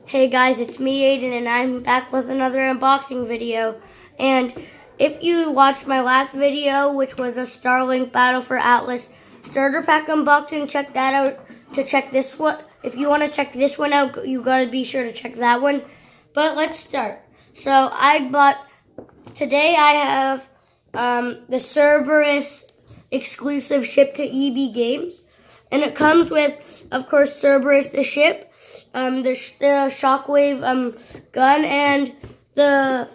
Hey guys, it's me Aiden and I'm back with another unboxing video. And if you watched my last video, which was a Starlink Battle for Atlas starter pack unboxing, check that out to check this one. If you want to check this one out, you gotta be sure to check that one. But let's start. So today I have the Cerberus exclusive ship to EB Games. And it comes with, of course, Cerberus the ship, the Shockwave gun, and the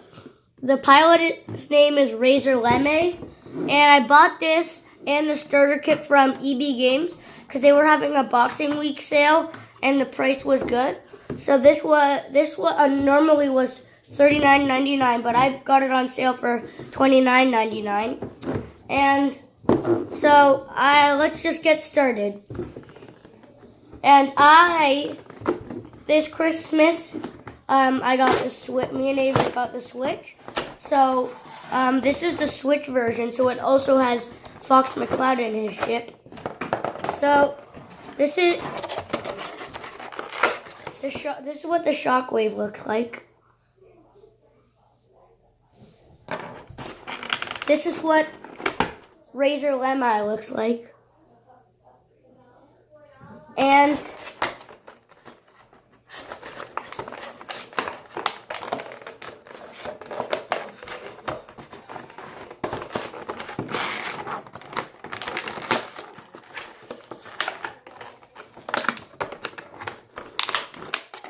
pilot's name is Razor Lemme. And I bought this and the starter kit from EB Games because they were having a Boxing Week sale and the price was good. So this normally was $39.99, but I got it on sale for $29.99. And so let's just get started. And this Christmas, I got the Switch. Me and Avery got the Switch. So this is the Switch version. So it also has Fox McCloud in his ship. So this is what the Shockwave looks like. This is what Razor Lemme looks like. And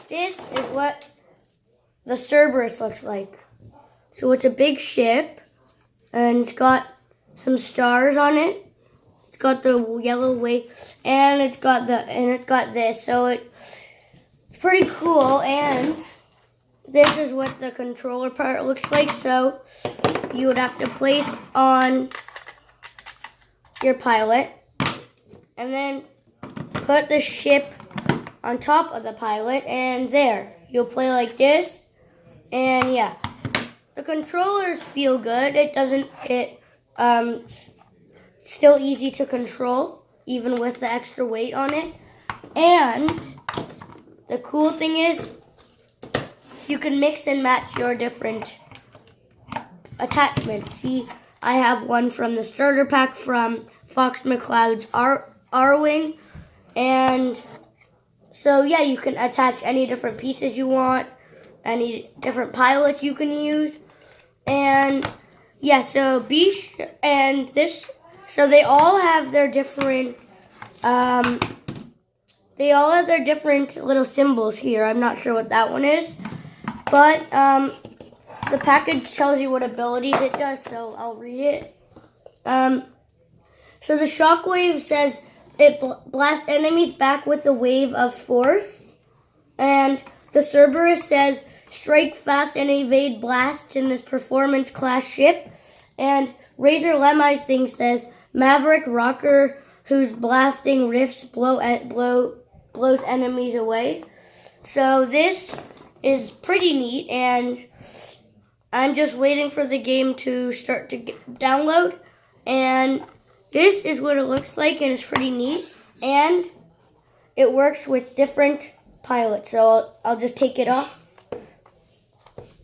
this is what the Cerberus looks like. So it's a big ship and it's got some stars on it. It's got the yellow wave, and it's got this. So it's pretty cool. And this is what the controller part looks like. So you would have to place on your pilot, and then put the ship on top of the pilot, and there you'll play like this. And yeah, the controllers feel good. Still easy to control, even with the extra weight on it. And the cool thing is, you can mix and match your different attachments. See, I have one from the starter pack from Fox McCloud's R-Wing. And so yeah, you can attach any different pieces you want, any different pilots you can use. And yeah, so they all have their different little symbols here. I'm not sure what that one is, but the package tells you what abilities it does, so I'll read it. So the Shockwave says it blasts enemies back with a wave of force, and the Cerberus says strike fast and evade blasts in this performance class ship, and Razor Lemme's thing says Maverick rocker whose blasting riffs blows enemies away. So this is pretty neat, and I'm just waiting for the game to start to download. And this is what it looks like, and it's pretty neat. And it works with different pilots. So I'll just take it off.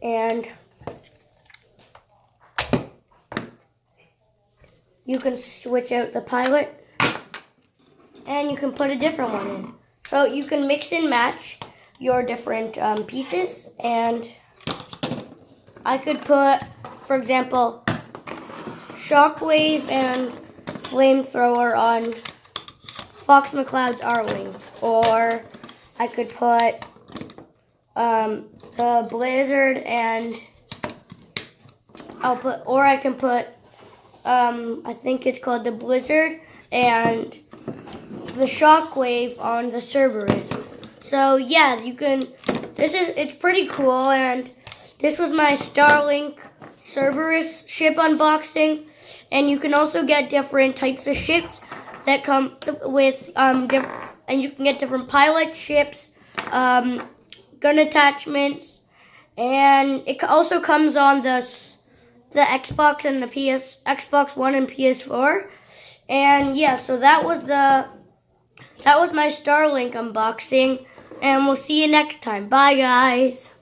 And you can switch out the pilot, and you can put a different one in. So you can mix and match your different pieces. And I could put, for example, Shockwave and Flamethrower on Fox McCloud's R-Wing. Or I could put the Blizzard, and I can put I think it's called the Blizzard and the Shockwave on the Cerberus. So yeah, it's pretty cool. And this was my Starlink Cerberus ship unboxing. And you can also get different types of ships that come with and you can get different pilot ships, gun attachments, and it also comes on the Xbox and the Xbox One and PS4. And yeah, so that was my Starlink unboxing. and we'll see you next time. Bye, guys.